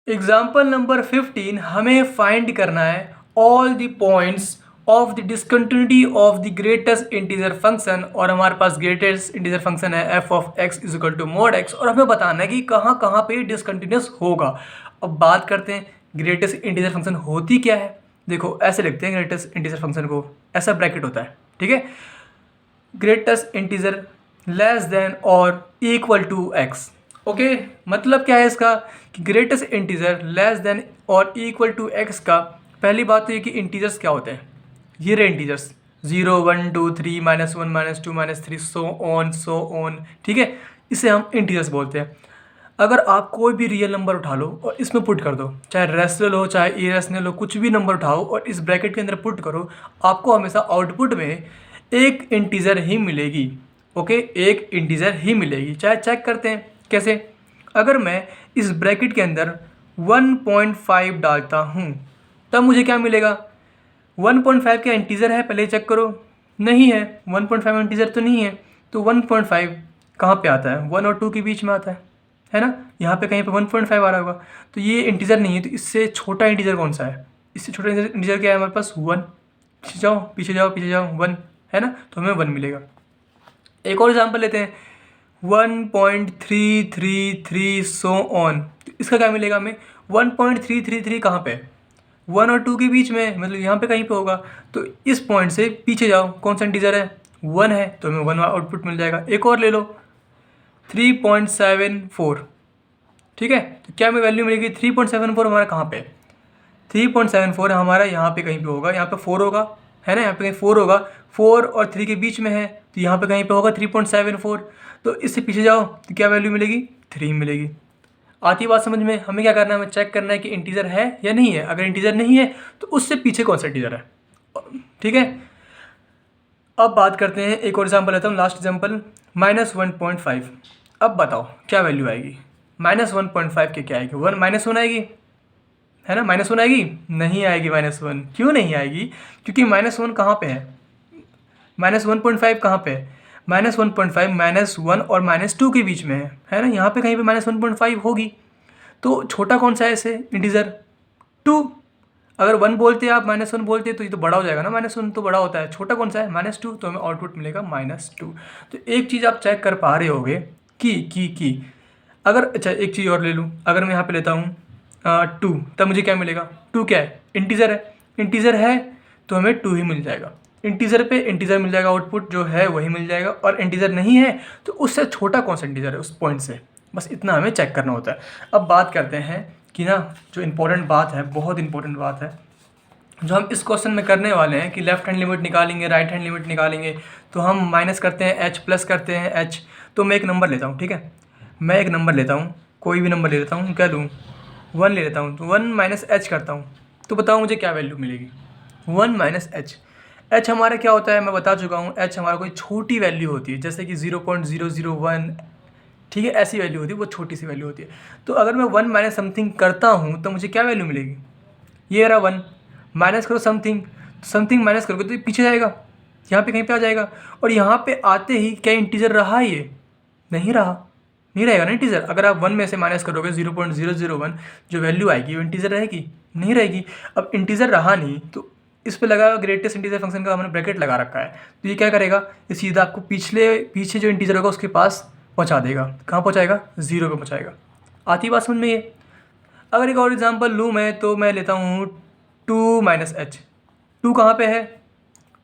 Example number 15 हमें find करना है all the points of the discontinuity of the greatest integer function. और हमारे पास ग्रेटेस्ट इंटीजर फंक्शन है f of x is equal to mod x, और हमें बताना है कि कहाँ कहाँ पे डिसकंटिन्यूस होगा। अब बात करते हैं ग्रेटेस्ट इंटीजर फंक्शन होती क्या है। देखो ऐसे लिखते हैं ग्रेटेस्ट इंटीजर फंक्शन को, ऐसा ब्रैकेट होता है, ठीक है। ग्रेटेस्ट इंटीजर लेस देन और इक्वल टू एक्स। ओके, मतलब क्या है इसका कि ग्रेटेस्ट इंटीजर लेस देन और इक्वल टू एक्स का पहली बात तो ये कि इंटीजर्स क्या होते हैं, ये रहे इंटीजर्स 0 1 2 3 -1 -2 -3 सो ऑन, ठीक है। इसे हम इंटीजर्स बोलते हैं। अगर आप कोई भी रियल नंबर उठा लो और इसमें पुट कर दो, चाहे रेशनल हो चाहे इरेशनल हो, कुछ भी नंबर उठाओ और इस ब्रैकेट के अंदर पुट करो, आपको हमेशा आउटपुट में एक इंटीजर ही मिलेगी। ओके, एक इंटीजर ही मिलेगी। चाहे चेक करते हैं कैसे। अगर मैं इस ब्रैकेट के अंदर 1.5 डालता हूँ तब मुझे क्या मिलेगा। 1.5 क्या इंटीजर है, पहले चेक करो। नहीं है, 1.5 इंटीजर तो नहीं है। तो 1.5 कहाँ पे आता है, 1 और 2 के बीच में आता है ना। यहाँ पे कहीं पे 1.5 आ रहा होगा, तो ये इंटीजर नहीं है। तो इससे छोटा इंटीजर कौन सा है, इससे छोटा इंटीजर क्या है हमारे पास, 1। पीछे जाओ पीछे जाओ पीछे जाओ, 1 है ना, तो हमें 1 मिलेगा। एक और एग्जांपल लेते हैं 1.333 सो ऑन। तो इसका क्या मिलेगा हमें, 1.333 कहाँ पे, 1 और 2 के बीच में, मतलब यहाँ पे कहीं पे होगा। तो इस पॉइंट से पीछे जाओ, कौन सा इंटीजर है, 1 है, तो हमें 1 आउटपुट मिल जाएगा। एक और ले लो 3.74, ठीक है। तो क्या हमें वैल्यू मिलेगी, 3.74 हमारा कहाँ पे, 3.74 हमारा यहाँ पे कहीं पे होगा, यहाँ पे 4 होगा, है ना, यहाँ पे कहीं 4 होगा, 4 और 3 के बीच में है, तो यहाँ पे कहीं पे होगा 3.74। तो इससे पीछे जाओ तो क्या वैल्यू मिलेगी, 3 मिलेगी। आती बात समझ में। हमें क्या करना है, हमें चेक करना है कि इंटीजर है या नहीं है। अगर इंटीजर नहीं है तो उससे पीछे कौन सा इंटीजर है, ठीक है। अब बात करते हैं, एक और एग्जाम्पल लेता हूँ, लास्ट एग्जाम्पल -1.5। अब बताओ क्या वैल्यू आएगी, -1.5 के क्या आएगी, 1 आएगी, है ना, -1 आएगी, नहीं आएगी -1। क्यों नहीं आएगी, क्योंकि -1 कहाँ पे है, -1.5 कहाँ पे है, -1.5 -1 और -2 के बीच में है ना, यहाँ पे कहीं पे -1.5 होगी। तो छोटा कौन सा है ऐसे इंटीजर, 2। अगर 1 बोलते आप -1 बोलते तो ये तो बड़ा हो जाएगा ना, -1 तो बड़ा होता है, छोटा कौन सा है, -2, तो हमें आउटपुट मिलेगा -2। तो एक चीज़ आप चेक कर पा रहे होगे कि अगर, अच्छा एक चीज़ और ले लूँ, अगर मैं यहाँ पे लेता हूँ 2, तब मुझे क्या मिलेगा, 2 क्या है, इंटीजर है, तो हमें 2 ही मिल जाएगा। इंटीजर पे इंटीजर मिल जाएगा, आउटपुट जो है वही मिल जाएगा। और इंटीजर नहीं है तो उससे छोटा कौन सा इंटीजर है उस पॉइंट से, बस इतना हमें चेक करना होता है। अब बात करते हैं कि ना, जो इम्पोर्टेंट बात है, बहुत इंपॉर्टेंट बात है, जो हम इस क्वेश्चन में करने वाले हैं कि लेफ्ट हैंड लिमिट निकालेंगे, राइट हैंड लिमिट निकालेंगे, तो हम माइनस करते हैं एच, प्लस करते हैं एच। तो मैं एक नंबर लेता हूँ, ठीक है, मैं एक नंबर लेता हूँ, कोई भी नंबर ले लेता हूँ, क्या लूँ, 1 ले लेता हूँ। तो 1 माइनस एच करता हूँ, तो बताओ मुझे क्या वैल्यू मिलेगी, 1 माइनस एच। एच हमारा क्या होता है, मैं बता चुका हूँ, एच हमारा कोई छोटी वैल्यू होती है, जैसे कि 0.001, ठीक है, ऐसी वैल्यू होती है, वो छोटी सी वैल्यू होती है। तो अगर मैं 1 माइनस समथिंग करता हूँ तो मुझे क्या वैल्यू मिलेगी, ये रहा 1, माइनस करो समथिंग माइनस करोगे तो ये पीछे जाएगा, यहाँ पे कहीं पे आ जाएगा। और यहाँ पे आते ही क्या इंटीजर रहा, ये नहीं रहा, नहीं रहेगा ना इंटीजर। अगर आप 1 में से माइनस करोगे 0.001, जो वैल्यू आएगी वो इंटीजर रहेगी, नहीं रहेगी। अब इंटीजर रहा नहीं तो इस पे लगा ग्रेटेस्ट इंटीजर फंक्शन का हमने ब्रैकेट लगा रखा है, तो ये क्या करेगा, ये सीधा आपको पीछे जो इंटीजर होगा उसके पास पहुँचा देगा। कहाँ पहुँचाएगा, 0 पे पहुँचाएगा। आती बात समझ में ये। अगर एक और एग्जांपल लूँ मैं, तो मैं लेता हूँ 2 माइनस एच। 2 कहाँ पे है,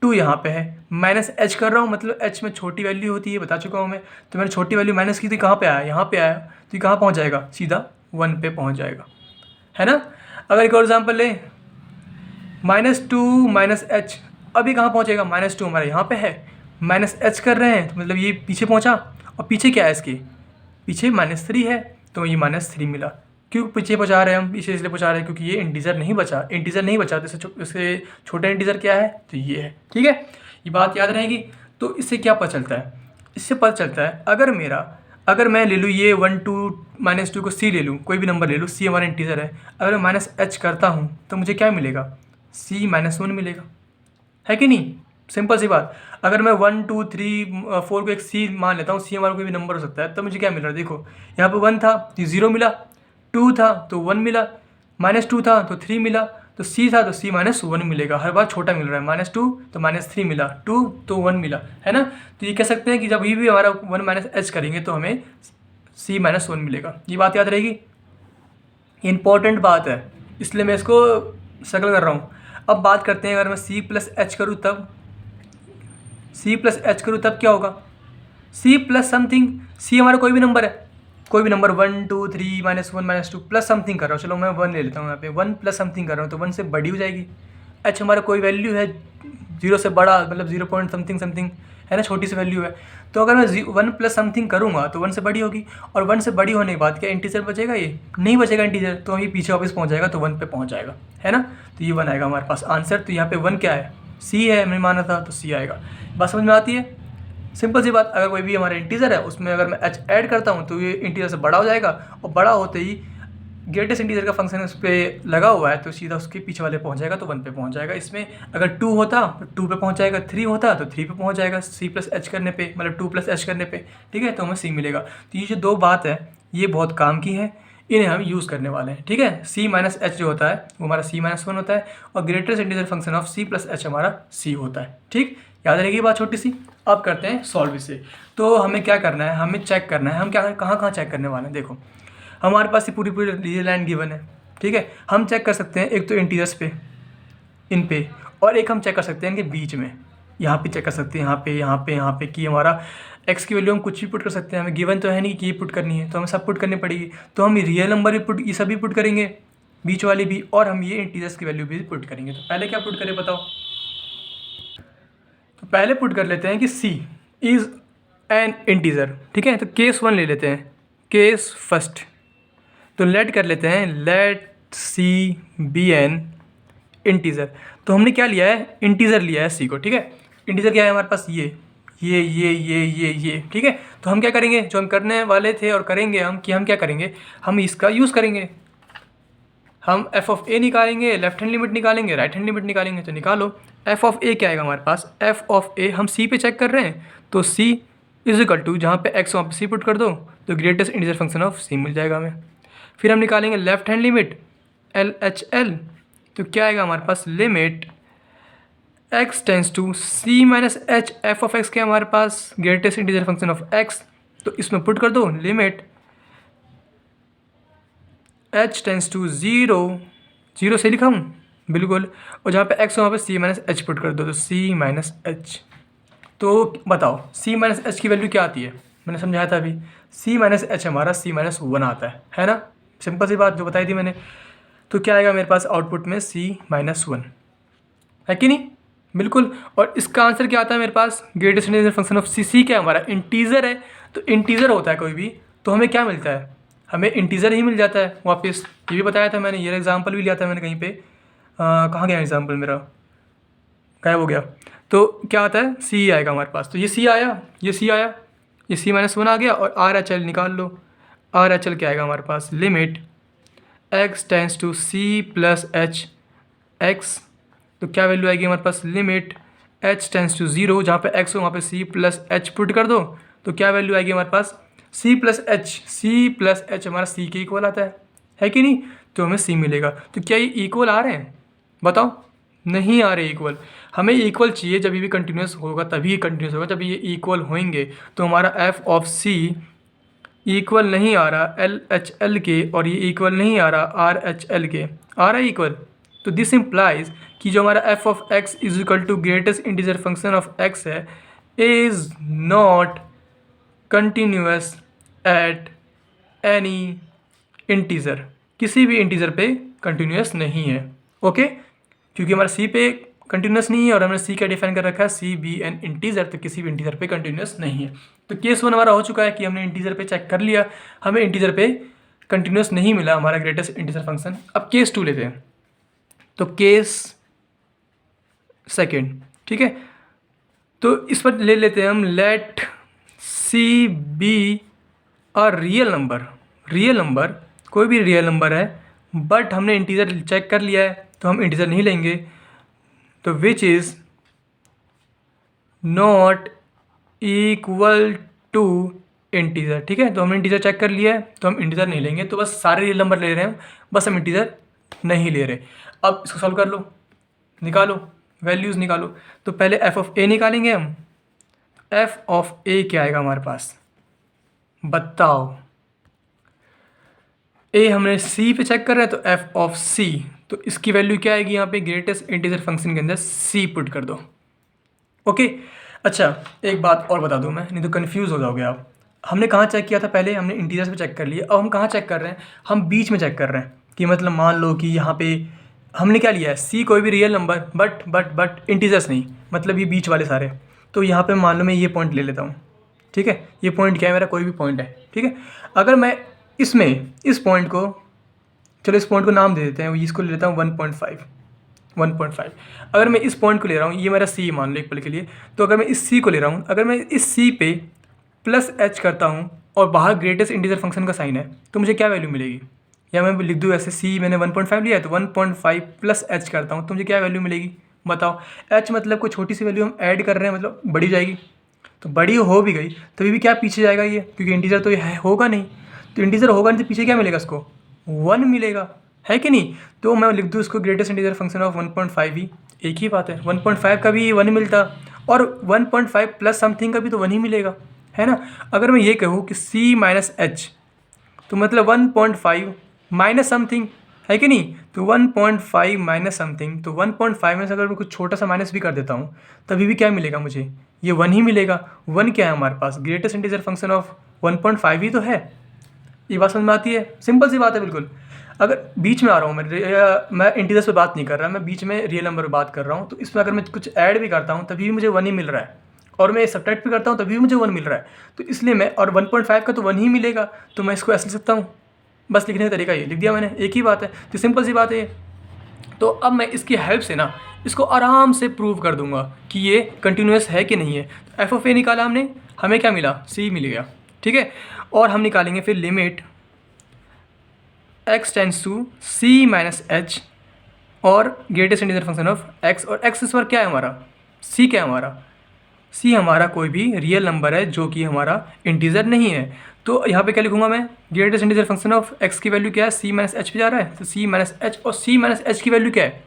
2 यहाँ पे है, माइनस एच कर रहा हूँ, मतलब एच में छोटी वैल्यू होती है, बता चुका हूँ मैं। तो मैंने छोटी वैल्यू माइनस की थी, कहाँ पे आया, यहाँ पे आया, तो ये कहाँ पहुँच जाएगा, सीधा 1 पे पहुँच जाएगा, है ना। अगर एक और एग्जांपल ले, -2 माइनस एच, अभी कहाँ पहुँचेगा, -2 हमारे यहाँ पे है, माइनस एच कर रहे हैं तो मतलब ये पीछे पहुँचा। और पीछे क्या है इसके, पीछे -3 है, तो ये -3 मिला। क्यों पीछे पहुँचा रहे हैं हम, पीछे इसलिए पहुँचा रहे हैं क्योंकि ये इंटीजर नहीं बचा, तो इससे छोटा इंटीजर क्या है, तो ये है, ठीक है। ये बात याद रहेगी। तो इससे क्या पता चलता है, इससे पता चलता है अगर मैं ले लूँ ये 1 2 -2 को सी ले लूँ, कोई भी नंबर ले लूँ, सी हमारा इंटीजर है, अगर मैं -h करता हूँ तो मुझे क्या मिलेगा, c -1 मिलेगा, है कि नहीं। सिंपल सी बात। अगर मैं 1 2 3 4 को एक सी मान लेता हूँ, सी हमारा कोई भी नंबर हो सकता है, तो मुझे क्या मिल रहा है, देखो यहाँ पे 1 था तो 0 मिला, 2 था तो 1 मिला, -2 था तो 3 मिला, तो C था तो C -1 मिलेगा। हर बार छोटा मिल रहा है, -2 तो -3 मिला, 2 तो 1 मिला, है ना। तो ये कह सकते हैं कि जब ये भी हमारा 1 - h करेंगे तो हमें C -1 मिलेगा। ये बात याद रहेगी, इंपॉर्टेंट बात है, इसलिए मैं इसको सर्कल कर रहा हूँ। अब बात करते हैं, अगर मैं C + h करूँ तब, C + h करूँ तब क्या होगा, C प्लस समथिंग, C हमारा कोई भी नंबर है, कोई भी नंबर 1 2 3 -1 -2 प्लस समथिंग कर रहा हूँ, चलो मैं 1 ले लेता हूँ यहाँ पे, 1 प्लस समथिंग कर रहा हूँ तो 1 से बड़ी हो जाएगी। h हमारा कोई वैल्यू है 0 से बड़ा, मतलब 0 पॉइंट समथिंग समथिंग, है ना, छोटी सी वैल्यू है। तो अगर मैं 1 प्लस समथिंग करूँगा तो 1 से बड़ी होगी, और 1 से बड़ी होने के बाद क्या इंटीजर बचेगा, ये नहीं बचेगा इंटीजर, तो हम ये पीछे वापस पहुँच जाएगा तो 1 पे पहुँच जाएगा, है ना। तो ये 1 आएगा हमारे पास आंसर। तो यहाँ पे 1 क्या है, C है, हमने माना था, तो C आएगा। बात समझ में आती है, सिंपल सी बात। अगर कोई भी हमारा इंटीजर है उसमें अगर मैं h ऐड करता हूँ तो ये इंटीजर से बड़ा हो जाएगा, और बड़ा होते ही ग्रेटेस्ट इंटीजर का फंक्शन उस पर लगा हुआ है तो सीधा उसके पीछे वाले पहुँच जाएगा, तो 1 पे पहुँच जाएगा। इसमें अगर 2 होता तो 2 पे पहुँच जाएगा, 3 होता तो 3 पे पहुँच जाएगा, C + h करने पे, मतलब 2 + h करने पे, ठीक है, तो हमें C मिलेगा। तो ये जो दो बात है ये बहुत काम की है, इन्हें हम यूज़ करने वाले हैं, ठीक है। C - h जो होता है वो हमारा C - 1 होता है, और greatest integer function of C + h हमारा C होता है, ठीक, याद रहेगी बात छोटी सी। अब करते हैं सॉल्व इसे। तो हमें क्या करना है, हमें चेक करना है, हम क्या कहाँ कहाँ चेक करने वाले हैं। देखो हमारे पास ये पूरी पूरी लीनियर लाइन गिवन है, ठीक है। हम चेक कर सकते हैं एक तो इंटीजर्स पे, इन पे, और एक हम चेक कर सकते हैं इनके बीच में, यहाँ पे चेक कर सकते हैं, यहाँ पे यहाँ पे यहाँ पे, कि हमारा x की वैल्यू हम कुछ भी पुट कर सकते हैं। हमें गिवन तो है नहीं कि ये पुट करनी है, तो हमें सब पुट करनी पड़ेगी। तो हम रियल नंबर भी पुट, ये सभी पुट करेंगे, बीच वाली भी, और हम ये इंटीजर्स की वैल्यू भी पुट करेंगे। तो पहले क्या पुट करें बताओ, तो पहले पुट कर लेते हैं कि C इज़ एन इंटीजर, ठीक है। तो केस 1 ले लेते हैं, केस फर्स्ट। तो लेट कर लेते हैं, let C be an integer. तो हमने क्या लिया है, इंटीजर लिया है C को, ठीक है। इंटीजर क्या है हमारे पास, ये, ठीक है। तो हम क्या करेंगे, जो हम करने वाले थे और करेंगे हम, कि हम क्या करेंगे, हम इसका यूज़ करेंगे, हम f(a) निकालेंगे, लेफ्ट हैंड लिमिट निकालेंगे, राइट हैंड लिमिट निकालेंगे। तो निकालो, f(a) क्या आएगा हमारे पास, f(a) हम C पे चेक कर रहे हैं, तो C = जहाँ पे x वहाँ पे C पुट कर दो, तो greatest integer function of C मिल जाएगा हमें। फिर हम निकालेंगे लेफ्ट हैंड लिमिट LHL, तो क्या आएगा हमारे पास, limit x tends to C - h, f(x) क्या हमारे पास, greatest integer function of x, तो इसमें पुट कर दो, लिमिट h टेंस टू 0 से लिखा हूँ बिल्कुल, और जहाँ पे x वहाँ पे C - h पुट कर दो, तो C - h। तो बताओ C - h की वैल्यू क्या आती है, मैंने समझाया था अभी, C - h हमारा C - 1 आता है ना, सिंपल सी बात जो बताई थी मैंने। तो क्या आएगा मेरे पास आउटपुट में, C - 1, है कि नहीं, बिल्कुल। और इसका आंसर क्या आता है मेरे पास, greatest integer function of C क्या हमारा इंटीजर है, तो इंटीजर होता है कोई भी, तो हमें क्या मिलता है, हमें इंटीजर ही मिल जाता है वापस। ये भी बताया था मैंने, ये एग्जांपल भी लिया था मैंने कहीं पे, कहाँ गया एग्जांपल मेरा, गायब हो गया। तो क्या आता है, C आएगा हमारे पास, तो ये C आया, ये C आया, ये C - 1 आ गया, और RHL निकाल लो। RHL क्या आएगा हमारे पास, limit x tends to C + h x, तो क्या वैल्यू आएगी हमारे पास, लिमिट h टेंस टू 0, जहाँ पे x हो वहाँ पे C + h पुट कर दो, तो क्या वैल्यू आएगी हमारे पास, C + h हमारा C के इक्वल आता है कि नहीं, तो हमें C मिलेगा। तो क्या ये इक्वल आ रहे हैं, बताओ, नहीं आ रहे इक्वल। हमें इक्वल चाहिए, जब भी कंटिन्यूस होगा तभी कंटिन्यूस होगा, जब ये इक्वल होंगे। तो हमारा f(c) इक्वल नहीं आ रहा LHL के, और ये इक्वल नहीं आ रहा RHL के, आ रहा है इक्वल। तो दिस इम्प्लाइज कि जो हमारा f(x) = greatest integer function of x है, is not continuous at any integer, किसी भी इंटीजर पे कंटिन्यूस नहीं है, ओके। क्योंकि हमारा C पे कंटिन्यूस नहीं है, और हमने C क्या डिफाइन कर रखा है, C बी एन इंटीजर, तो किसी भी इंटीजर पे कंटिन्यूस नहीं है। तो केस 1 हमारा हो चुका है कि हमने इंटीजर पे चेक कर लिया, हमें इंटीजर पे कंटिन्यूस नहीं मिला हमारा ग्रेटेस्ट इंटीजर फंक्शन। अब केस 2 लेते हैं, तो केस सेकेंड, ठीक है। तो इस पर ले लेते हैं हम, let C be a real number, कोई भी रियल नंबर है, बट हमने इंटीजर चेक कर लिया है तो हम इंटीजर नहीं लेंगे, तो which is not equal to integer. ठीक है, तो हमने इंटीजर चेक कर लिया है, तो हम इंटीजर नहीं लेंगे, तो बस सारे रियल नंबर ले रहे हैं, बस हम इंटीजर नहीं ले रहे। अब इसको सॉल्व कर लो, निकालो, वैल्यूज़ निकालो। तो पहले एफ ऑफ ए निकालेंगे हम। एफ ऑफ ए क्या आएगा हमारे पास, बताओ। ए हमने सी पे चेक कर रहे हैं, तो एफ ऑफ सी, तो इसकी वैल्यू क्या आएगी यहाँ पे, ग्रेटेस्ट इंटीजर फंक्शन के अंदर सी पुट कर दो। ओके, अच्छा एक बात और बता दूँ मैं, नहीं तो कन्फ्यूज़ हो जाओगे आप। हमने कहाँ चेक किया था, पहले हमने इंटीजर्स पे चेक कर लिया, अब हम कहाँ चेक कर रहे हैं, हम बीच में चेक कर रहे हैं। कि मतलब मान लो कि यहाँ पे हमने क्या लिया है, सी कोई भी रियल नंबर, बट इंटीजर्स नहीं, मतलब ये बीच वाले सारे। तो यहाँ पे मान लो मैं ये पॉइंट ले लेता हूँ। ठीक है, ये पॉइंट क्या है मेरा, कोई भी पॉइंट है। ठीक है, अगर मैं इसमें इस पॉइंट को, चलो इस पॉइंट को नाम दे देते हैं, इसको ले लेता हूँ 1.5। अगर मैं इस पॉइंट को ले रहा हूँ, ये मेरा सी मान लो एक पल के लिए, तो अगर मैं इस सी को ले रहा हूँ, अगर मैं इस सी पे प्लस एच करता हूँ और बाहर ग्रेटेस्ट इंटीजर फंक्शन का साइन है, तो मुझे क्या वैल्यू मिलेगी। या मैं लिख दूँ ऐसे, सी मैंने 1.5 लिया है, तो 1.5 प्लस एच करता हूँ, तो मुझे क्या वैल्यू मिलेगी, बताओ। एच मतलब कोई छोटी सी वैल्यू हम ऐड कर रहे हैं, मतलब बड़ी जाएगी, तो बड़ी हो भी गई तभी भी क्या पीछे जाएगा ये, क्योंकि इंटीजर तो ये है होगा नहीं, तो इंटीजर होगा नहीं तो पीछे क्या मिलेगा इसको, 1 मिलेगा, है कि नहीं। तो मैं लिख दूँ इसको ग्रेटेस्ट इंटीजर फंक्शन ऑफ 1.5 ही, एक ही बात है, 1.5 का भी 1 मिलता और 1.5 प्लस समथिंग का भी तो 1 ही मिलेगा, है ना। अगर मैं ये कहूँ कि c माइनस एच, तो मतलब 1.5 माइनस समथिंग, है कि नहीं। तो 1.5 माइनस समथिंग, तो 1.5 में से अगर मैं कुछ छोटा सा माइनस भी कर देता हूँ, तभी भी क्या मिलेगा मुझे, ये 1 ही मिलेगा। 1 क्या है हमारे पास, ग्रेटेस्ट इंटीजर फंक्शन ऑफ 1.5 ही तो है। ये बात समझ में आती है, सिंपल सी बात है बिल्कुल। अगर बीच में आ रहा हूँ मैं इंटीजर्स पे बात नहीं कर रहा, मैं बीच में रियल नंबर पे बात कर रहा हूँ, तो इसमें अगर मैं कुछ ऐड भी करता हूँ तभी भी मुझे 1 ही मिल रहा है, और मैं सब्ट्रैक्ट भी करता हूँ तभी भी मुझे 1 मिल रहा है। तो इसलिए मैं, और 1.5 का तो 1 ही मिलेगा, तो मैं इसको ऐसे लिख सकता हूँ, बस लिखने का तरीका ये लिख दिया मैंने, एक ही बात है, तो सिंपल सी बात है ये। तो अब मैं इसकी हेल्प से ना इसको आराम से प्रूव कर दूंगा कि ये कंटिन्यूस है कि नहीं है। तो एफ ऑफ ए निकाला हमने, हमें क्या मिला, सी मिल गया। ठीक है, और हम निकालेंगे फिर limit x tends to c minus h और greatest integer function of x, और x इस बार क्या है हमारा, c क्या है हमारा, c हमारा कोई भी रियल नंबर है जो कि हमारा इंटीजर नहीं है। तो यहाँ पे क्या लिखूंगा मैं, greatest integer function of x की वैल्यू क्या है, c माइनस एच पे जा रहा है, तो c माइनस एच, और c माइनस एच की वैल्यू क्या है,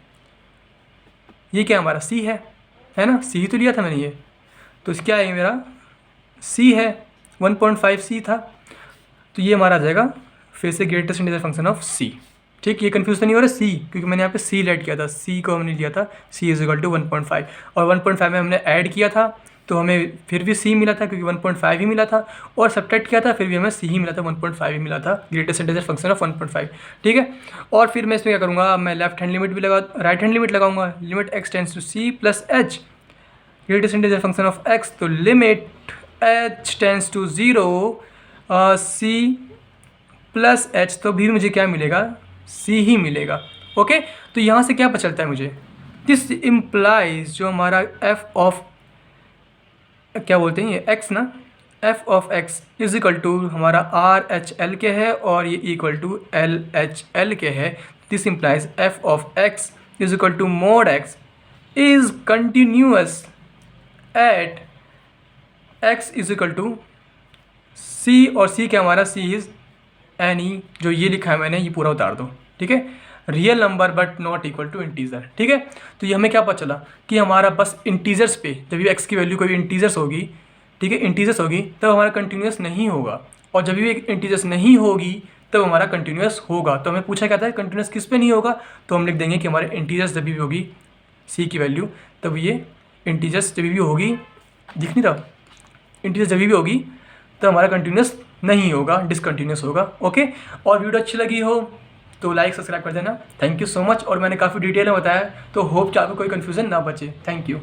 ये क्या हमारा c है ना, c ही तो लिया था मैंने ये, तो क्या है मेरा c है, 1.5 c था, तो ये हमारा आ जाएगा फिर से greatest integer function of c। ठीक, ये कंफ्यूज तो नहीं हो रहा c, क्योंकि मैंने यहाँ पे c लेट किया था, c को हमने लिया था c इज इक्वल टू 1.5, और 1.5 में हमने ऐड किया था तो हमें फिर भी c मिला था, क्योंकि 1.5 ही मिला था, और सब्ट्रैक्ट किया था फिर भी हमें c ही मिला था, 1.5 ही मिला था, ग्रेटेस्ट इंटीजर फंक्शन ऑफ 1.5। ठीक है, और फिर मैं इसमें क्या करूँगा, मैं लेफ्ट हैंड लिमिट भी राइट हैंड लिमिट लगाऊंगा, limit x tends to c plus h, greatest integer function of x, तो limit h tends to 0 c plus h, तो भी मुझे क्या मिलेगा, c ही मिलेगा। ओके, तो यहाँ से क्या पता चलता है मुझे, दिस इम्प्लाइज जो हमारा f ऑफ क्या बोलते हैं ये x ना, f of x is equal to हमारा r h l के है और ये equal to l h l के है। This implies f of x is equal to mod x is continuous at x is equal to c, और c क्या हमारा, c इज एनी, जो ये लिखा है मैंने ये पूरा उतार दो। ठीक है, real number but not equal to integer. ठीक है, तो ये हमें क्या पता चला कि हमारा बस इंटीजर्स पे जब भी x की वैल्यू कोई इंटीजर्स होगी, ठीक है इंटीजर्स होगी, तब हमारा कंटिन्यूस नहीं होगा, और जब भी इंटीजर्स नहीं होगी तब हमारा कंटिन्यूस होगा। तो हमें पूछा क्या था, कंटिन्यूस किस पे नहीं होगा, तो हम लिख देंगे कि हमारे इंटीजर्स जब भी होगी c की वैल्यू, तब ये इंटीजर्स जब भी होगी, दिख नहीं रहा, इंटीजर्स जब भी होगी तो हमारा कंटिन्यूस नहीं होगा, डिसकंटिन्यूस होगा। ओके, और वीडियो अच्छी लगी हो तो लाइक सब्सक्राइब कर देना। थैंक यू सो मच, और मैंने काफ़ी डिटेल में बताया, तो होप कि आपको कोई कन्फ्यूज़न ना बचे। Thank you.